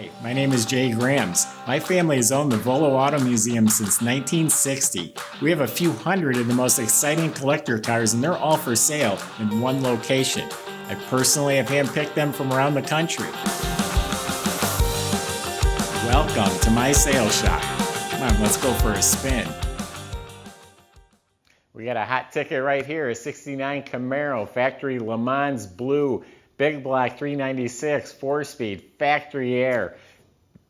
Hi, my name is Jay Grams. My family has owned the Volo Auto Museum since 1960. We have a few hundred of the most exciting collector cars, and they're all for sale in one location. I personally have handpicked them from around the country. Welcome to my sales shop. Come on, let's go for a spin. We got a hot ticket right here, a 69 Camaro, factory LeMans blue, big block 396, 4-speed, factory air,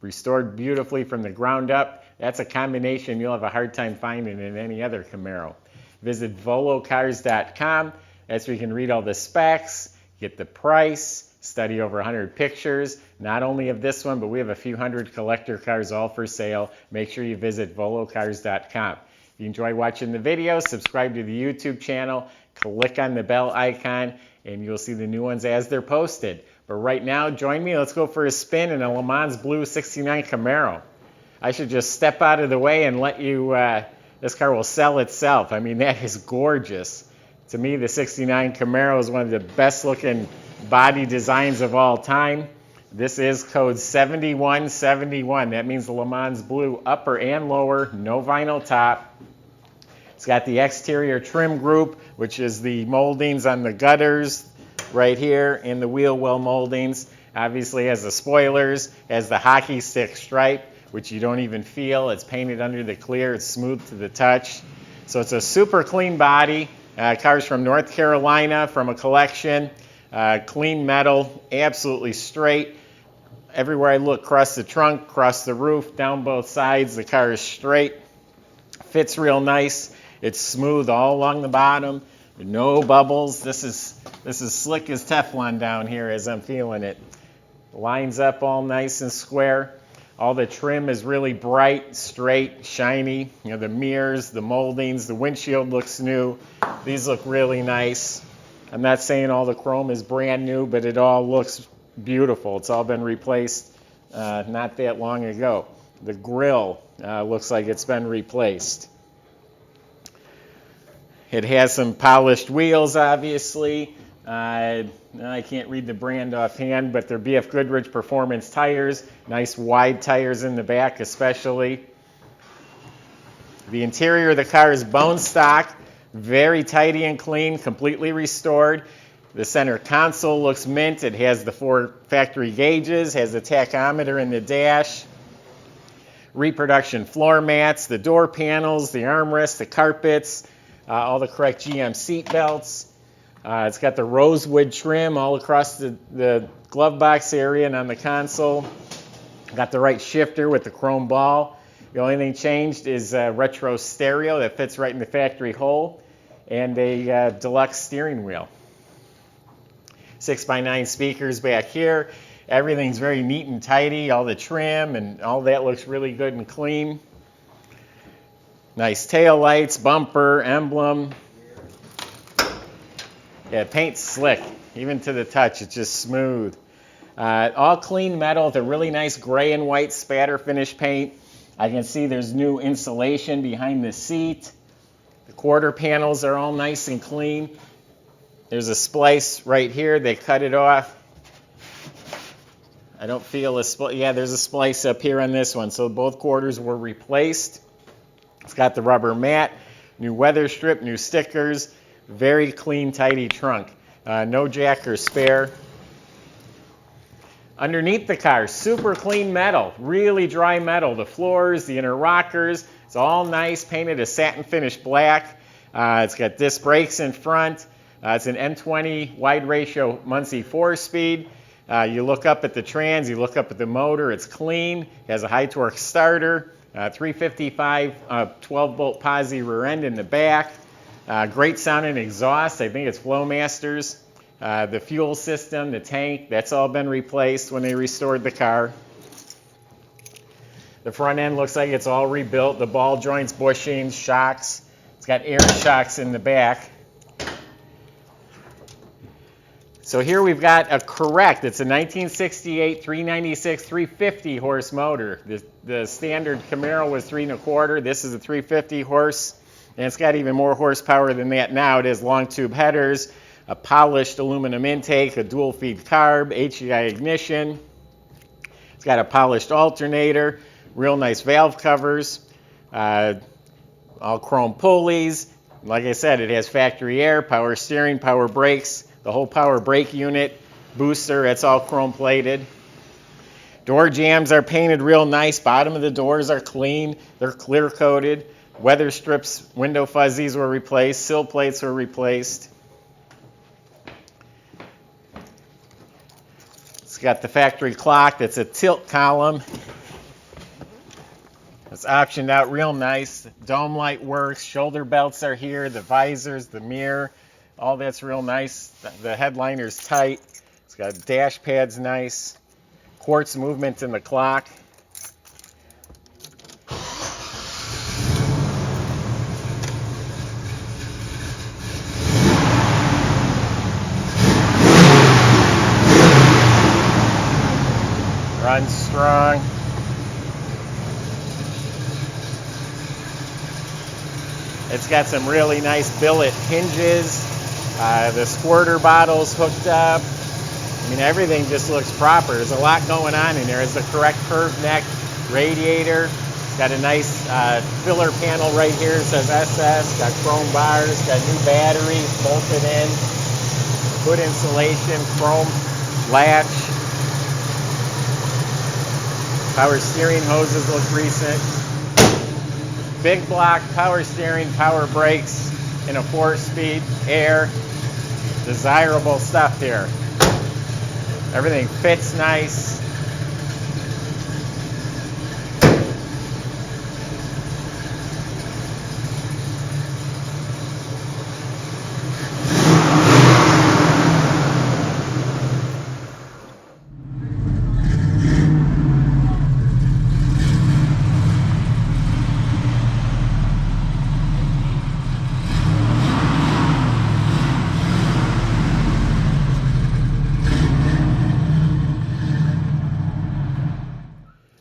restored beautifully from the ground up. That's a combination you'll have a hard time finding in any other Camaro. Visit volocars.com. That's where you can read all the specs, get the price, study over 100 pictures, not only of this one, but we have a few hundred collector cars all for sale. Make sure you visit volocars.com. If you enjoy watching the video, subscribe to the YouTube channel, click on the bell icon, and you'll see the new ones as they're posted. But right now, join me. Let's go for a spin in a LeMans blue 69 Camaro. I should just step out of the way and let you, this car will sell itself. I mean, that is gorgeous. To me, the 69 Camaro is one of the best looking body designs of all time. This is code 7171. That means the LeMans blue upper and lower, no vinyl top. It's got the exterior trim group, which is the moldings on the gutters right here, and the wheel well moldings. Obviously has the spoilers, has the hockey stick stripe, which you don't even feel. It's painted under the clear. It's smooth to the touch. So it's a super clean body. Car's from North Carolina, from a collection. Clean metal, absolutely straight. Everywhere I look, across the trunk, across the roof, down both sides, the car is straight. Fits real nice. It's smooth all along the bottom. No bubbles. This is slick as Teflon down here as I'm feeling it. Lines up all nice and square. All the trim is really bright, straight, shiny. You know, the mirrors, the moldings, the windshield looks new. These look really nice. I'm not saying all the chrome is brand new, but it all looks beautiful. It's all been replaced not that long ago. The grille looks like it's been replaced. It has some polished wheels, obviously. I can't read the brand offhand, but they're BF Goodrich Performance tires. Nice wide tires in the back especially. The interior of the car is bone stock, very tidy and clean, completely restored. The center console looks mint. It has the 4 factory gauges, has the tachometer in the dash. Reproduction floor mats, the door panels, the armrests, the carpets, all the correct GM seat belts. It's got the rosewood trim all across the glove box area and on the console. Got the right shifter with the chrome ball. The only thing changed is a retro stereo that fits right in the factory hole, and a deluxe steering wheel. 6x9 speakers back here. Everything's very neat and tidy. All the trim and all that looks really good and clean. Nice tail lights, bumper, emblem. Yeah, paint's slick, even to the touch. It's just smooth. All clean metal with a really nice gray and white spatter finish paint. I can see there's new insulation behind the seat. The quarter panels are all nice and clean. There's a splice right here. They cut it off. I don't feel a splice. Yeah, there's a splice up here on this one. So both quarters were replaced. It's got the rubber mat, new weather strip, new stickers, very clean, tidy trunk. No jack or spare. Underneath the car, super clean metal, really dry metal. The floors, the inner rockers, it's all nice, painted a satin finish black. It's got disc brakes in front. It's an M20 wide ratio Muncie 4-speed. You look up at the trans, you look up at the motor, it's clean. It has a high torque starter. 355 12-bolt posi rear end in the back. Great sounding exhaust. I think it's Flowmasters. The fuel system, the tank, that's all been replaced when they restored the car. The front end looks like it's all rebuilt. The ball joints, bushings, shocks. It's got air shocks in the back. So here we've got a correct. It's a 1968 396 350 horse motor. The standard Camaro was 3 1/4. This is a 350 horse, and it's got even more horsepower than that now. It has long tube headers, a polished aluminum intake, a dual feed carb, HEI ignition. It's got a polished alternator, real nice valve covers, all chrome pulleys. Like I said, it has factory air, power steering, power brakes, the whole power brake unit, booster, it's all chrome plated. Door jambs are painted real nice. Bottom of the doors are clean. They're clear coated. Weather strips, window fuzzies were replaced. Sill plates were replaced. It's got the factory clock that's a tilt column. It's optioned out real nice. Dome light works. Shoulder belts are here. The visors, the mirror, all that's real nice. The headliner's tight. It's got dash pads nice. Quartz movement in the clock. Runs strong. It's got some really nice billet hinges. The squirter bottle's hooked up. I mean, everything just looks proper. There's a lot going on in there. It's the correct curved neck radiator. It's got a nice filler panel right here. It says SS. Got chrome bars. Got new batteries bolted in. Hood insulation, chrome latch. Power steering hoses look recent. Big block, power steering, power brakes in a 4-speed, air. Desirable stuff here. Everything fits nice.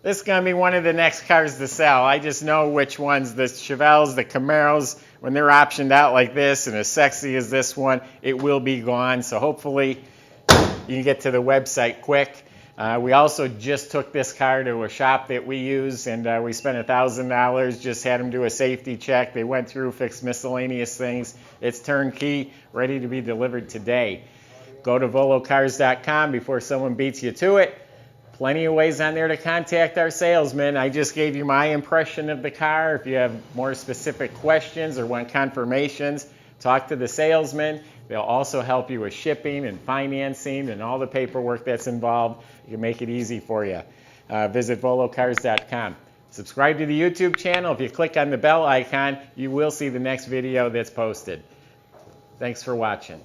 This is going to be one of the next cars to sell. I just know which ones. The Chevelles, the Camaros, when they're optioned out like this and as sexy as this one, it will be gone. So hopefully you can get to the website quick. We also just took this car to a shop that we use, and we spent $1,000, just had them do a safety check. They went through, fixed miscellaneous things. It's turnkey, ready to be delivered today. Go to volocars.com before someone beats you to it. Plenty of ways on there to contact our salesman. I just gave you my impression of the car. If you have more specific questions or want confirmations, talk to the salesman. They'll also help you with shipping and financing and all the paperwork that's involved. You can make it easy for you. Visit volocars.com. Subscribe to the YouTube channel. If you click on the bell icon, you will see the next video that's posted. Thanks for watching.